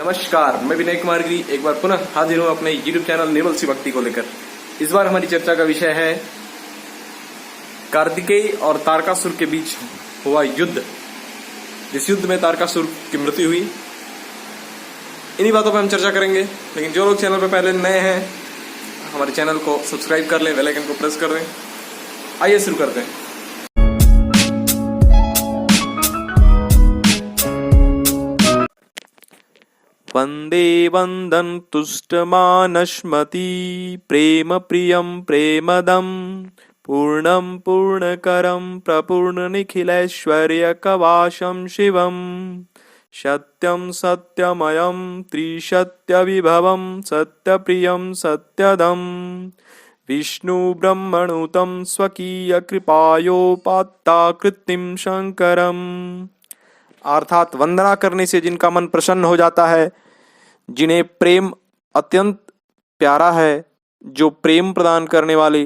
नमस्कार, मैं विनय कुमार गिरी एक बार पुनः हाजिर हूं अपने YouTube चैनल निर्मल सी भक्ति को लेकर। इस बार हमारी चर्चा का विषय है कार्तिकेय और तारकासुर के बीच हुआ युद्ध। जिस युद्ध में तारकासुर की मृत्यु हुई, इन्हीं बातों पर हम चर्चा करेंगे। लेकिन जो लोग चैनल पर पहले नए हैं, हमारे चैनल को सब्सक्राइब कर लें, बेल आइकन को प्रेस कर दें। आइए शुरू करते हैं। वंदे वंदन तुष्टमानश्मति प्रेम प्रियं प्रेमदं पूर्णं पूर्णकरं प्रपूर्ण निखिलैश्वर्यकवाशं शिवं सत्यं सत्यमयं त्रिसत्यविभवं सत्यप्रियं सत्यदं विष्णु ब्रह्मणुतं स्वकीय कृपायोपात्ताकृतिं शंकरम। अर्थात वंदना करने से जिनका मन प्रसन्न हो जाता है, जिन्हें प्रेम अत्यंत प्यारा है, जो प्रेम प्रदान करने वाले,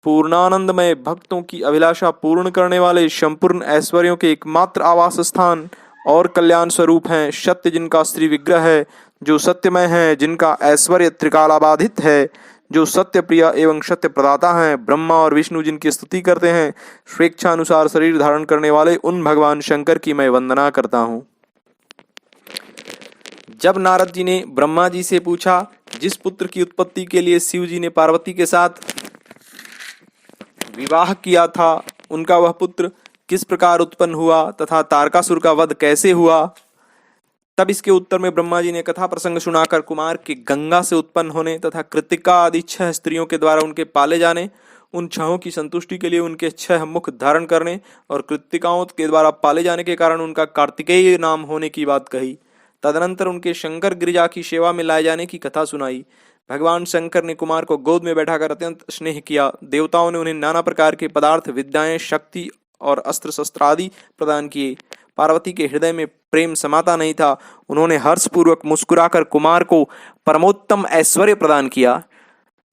पूर्णानंदमय भक्तों की अभिलाषा पूर्ण करने वाले, संपूर्ण ऐश्वर्यों के एकमात्र आवास स्थान और कल्याण स्वरूप हैं, सत्य जिनका श्री विग्रह है, जो सत्यमय है, जिनका ऐश्वर्य त्रिकालाबाधित है, जो सत्य प्रिय एवं सत्य प्रदाता हैं, ब्रह्मा और विष्णु जिनकी स्तुति करते हैं, स्वेच्छा अनुसार शरीर धारण करने वाले उन भगवान शंकर की मैं वंदना करता हूँ। जब नारद जी ने ब्रह्मा जी से पूछा, जिस पुत्र की उत्पत्ति के लिए शिव जी ने पार्वती के साथ विवाह किया था, उनका वह पुत्र किस प्रकार उत्पन्न हुआ तथा तारकासुर का वध कैसे हुआ, तब इसके उत्तर में ब्रह्मा जी ने कथा प्रसंग सुनाकर कुमार के गंगा से उत्पन्न होने तथा कृतिका आदि 6 स्त्रियों के द्वारा उनके पाले जाने, उन 6 की संतुष्टि के लिए उनके 6 मुख धारण करने और कृतिकाओं के द्वारा पाले जाने के कारण उनका कार्तिकेय नाम होने की बात कही। तदनंतर उनके शंकर गिरिजा की सेवा में लाए जाने की कथा सुनाई। भगवान शंकर ने कुमार को गोद में बैठाकर अत्यंत स्नेह किया। देवताओं ने उन्हें नाना प्रकार के पदार्थ, विद्याएं, शक्ति और अस्त्र शस्त्र आदि प्रदान किए। पार्वती के हृदय में प्रेम समाता नहीं था। उन्होंने हर्षपूर्वक मुस्कुराकर कुमार को परमोत्तम ऐश्वर्य प्रदान किया,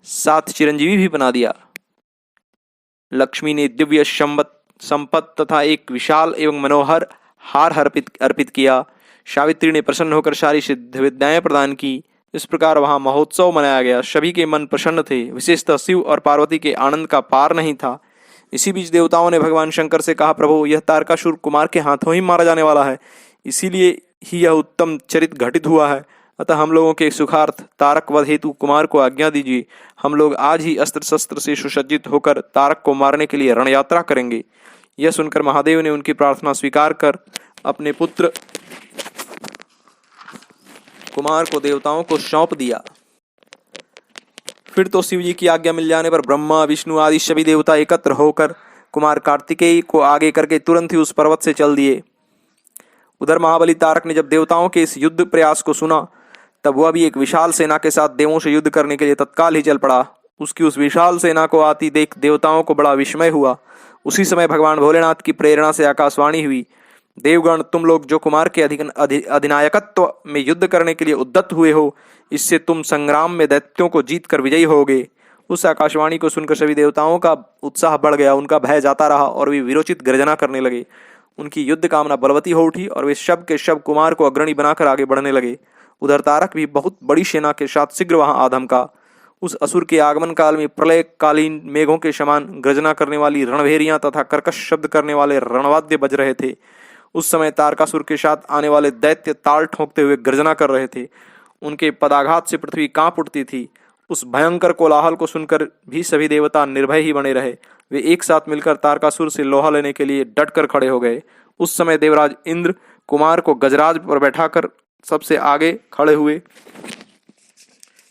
साथ चिरंजीवी भी बना दिया। लक्ष्मी ने दिव्य संपत्ति तथा एक विशाल एवं मनोहर हार अर्पित किया। सावित्री ने प्रसन्न होकर सारी सिद्ध विद्याएं प्रदान की। इस प्रकार वहां महोत्सव मनाया गया। सभी के मन प्रसन्न थे। विशेषतः शिव और पार्वती के आनंद का पार नहीं था। इसी बीच देवताओं ने भगवान शंकर से कहा, प्रभु, यह तारकासुर कुमार के हाथों ही मारा जाने वाला है, इसीलिए ही यह उत्तम चरित घटित हुआ है। अतः हम लोगों के सुखार्थ तारक वध हेतु कुमार को आज्ञा दीजिए। हम लोग आज ही अस्त्र शस्त्र से सुसज्जित होकर तारक को मारने के लिए रण यात्रा करेंगे। यह सुनकर महादेव ने उनकी प्रार्थना स्वीकार कर अपने पुत्र कुमार को देवताओं को सौंप दिया। फिर तो शिव जी की आज्ञा मिल जाने पर ब्रह्मा, विष्णु आदि सभी देवता एकत्र होकर कुमार कार्तिकेय को आगे करके तुरंत ही उस पर्वत से चल दिए। उधर महाबली तारक ने जब देवताओं के इस युद्ध प्रयास को सुना, तब वह भी एक विशाल सेना के साथ देवों से युद्ध करने के लिए तत्काल ही चल पड़ा। उसकी उस विशाल सेना को आती देख देवताओं को बड़ा विस्मय हुआ। उसी समय भगवान भोलेनाथ की प्रेरणा से आकाशवाणी हुई, देवगण, तुम लोग जो कुमार के अधिनायकत्व में युद्ध करने के लिए उद्यत हुए हो, इससे तुम संग्राम में दैत्यों को जीत कर विजयी होगे। उस आकाशवाणी को सुनकर सभी देवताओं का उत्साह बढ़ गया। उनका भय जाता रहा और वे विरोचित गर्जना करने लगे। उनकी युद्ध कामना बलवती हो उठी और वे शब के शब कुमार को अग्रणी बनाकर आगे बढ़ने लगे। उधर तारक भी बहुत बड़ी सेना के साथ शीघ्र वहां आ धमका। उस असुर के आगमन काल में प्रलय कालीन मेघों के समान गर्जना करने वाली रणभेरियां तथा कर्कश शब्द करने वाले रणवाद्य बज रहे थे। उस समय तारकासुर के साथ आने वाले दैत्य ताल ठोंकते हुए गर्जना कर रहे थे। उनके पदाघात से पृथ्वी कांप उठती थी। उस भयंकर कोलाहल को सुनकर भी सभी देवता निर्भय ही बने रहे। वे एक साथ मिलकर तारकासुर से लोहा लेने के लिए डटकर खड़े हो गए। उस समय देवराज इंद्र कुमार को गजराज पर बैठाकर सबसे आगे खड़े हुए।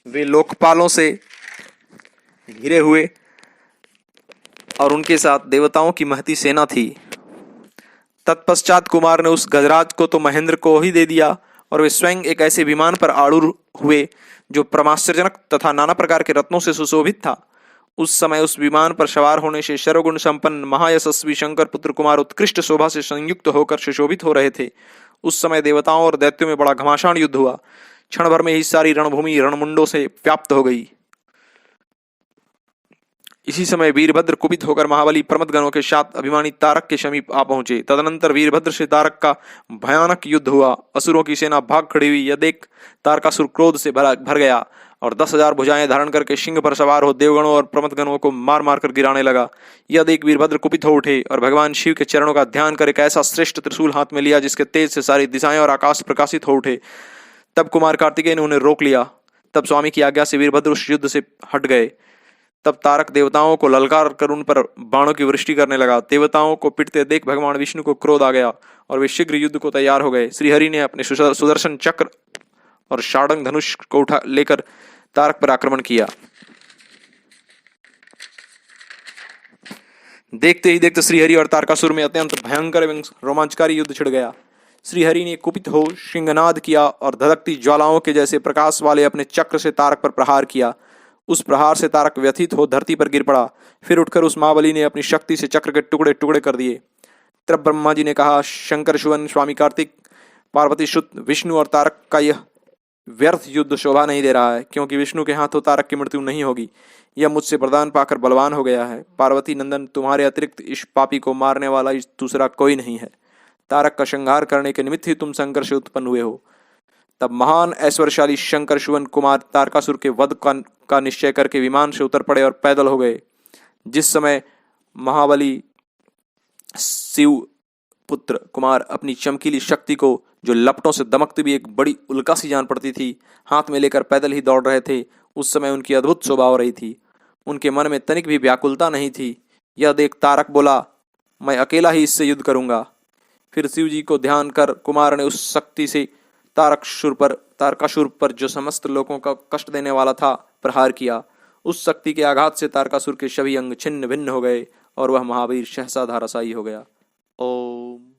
वे लोकपालों से घिरे हुए और उनके साथ देवताओं की महती सेना थी। तत्पश्चात कुमार ने उस गजराज को तो महेंद्र को ही दे दिया और वे स्वयं एक ऐसे विमान पर आरूढ़ हुए जो परमाश्चर्यजनक तथा नाना प्रकार के रत्नों से सुशोभित था। उस समय उस विमान पर सवार होने से सर्वगुण संपन्न महायशस्वी शंकर पुत्र कुमार उत्कृष्ट शोभा से संयुक्त होकर सुशोभित हो रहे थे। उस समय देवताओं और दैत्यों में बड़ा घमासान युद्ध हुआ। क्षण भर में ही सारी रणभूमि रणमुंडों से व्याप्त हो गई। इसी समय वीरभद्र कुपित होकर महाबली प्रमथगणों के साथ अभिमानी तारक के समीप आ पहुंचे। तदनंतर वीरभद्र से तारक का भयानक युद्ध हुआ। असुरों की सेना भाग खड़ी हुई। यह देख तारकासुर क्रोध से भर गया और 10,000 भुजाएं धारण करके सिंह पर सवार हो देवगणों और प्रमथगणों को मार मार कर गिराने लगा। यह देख वीरभद्र कुपित हो उठे और भगवान शिव के चरणों का ध्यान कर एक ऐसा श्रेष्ठ त्रिशूल हाथ में लिया जिसके तेज से सारी दिशाएं और आकाश प्रकाशित हो उठे। तब कुमार कार्तिकेय ने उन्हें रोक लिया। तब स्वामी की आज्ञा से वीरभद्र उस युद्ध से हट गए। तब तारक देवताओं को ललकार कर उन पर बाणों की वृष्टि करने लगा। देवताओं को पिटते देख भगवान विष्णु को क्रोध आ गया और वे शीघ्र युद्ध को तैयार हो गए। श्रीहरि ने अपने सुदर्शन चक्र और शार्ंग धनुष को उठा लेकर तारक पर आक्रमण किया। देखते ही देखते श्रीहरि और तारकासुर में अत्यंत भयंकर एवं रोमांचकारी युद्ध छिड़ गया। श्रीहरि ने कुपित हो सिंहनाद किया और धधकती ज्वालाओं के जैसे प्रकाश वाले अपने चक्र से तारक पर प्रहार किया। उस प्रहार से तारक व्यथित हो धरती पर गिर पड़ा। फिर उठकर उस महाबली ने अपनी शक्ति से चक्र के टुकड़े टुकड़े कर दिए। तब ब्रह्मा जी ने कहा, शंकर सुवन स्वामी कार्तिक, पार्वती सुत विष्णु और तारक का यह व्यर्थ युद्ध शोभा नहीं दे रहा है, क्योंकि विष्णु के हाथों तारक की मृत्यु नहीं होगी। यह मुझसे वरदान पाकर बलवान हो गया है। पार्वती नंदन, तुम्हारे अतिरिक्त इस पापी को मारने वाला दूसरा कोई नहीं है। तारक का संहार करने के निमित्त ही तुम शंकर से उत्पन्न हुए हो। तब महान ऐश्वर्यशाली शंकर सुवन कुमार तारकासुर के वध का निश्चय करके विमान से उतर पड़े और पैदल हो गए। जिस समय महाबली शिव पुत्र कुमार अपनी चमकीली शक्ति को, जो लपटों से दमकती हुई एक बड़ी उल्का सी जान पड़ती थी, हाथ में लेकर पैदल ही दौड़ रहे थे, उस समय उनकी अद्भुत शोभा हो रही थी। उनके मन में तनिक भी व्याकुलता नहीं थी। यह देख तारक बोला, मैं अकेला ही इससे युद्ध करूंगा। फिर शिव जी को ध्यान कर कुमार ने उस शक्ति से तारकासुर पर, जो समस्त लोगों का कष्ट देने वाला था, प्रहार किया। उस शक्ति के आघात से तारकासुर के सभी अंग छिन्न भिन्न हो गए और वह महावीर सहसा धाराशायी हो गया। ओम।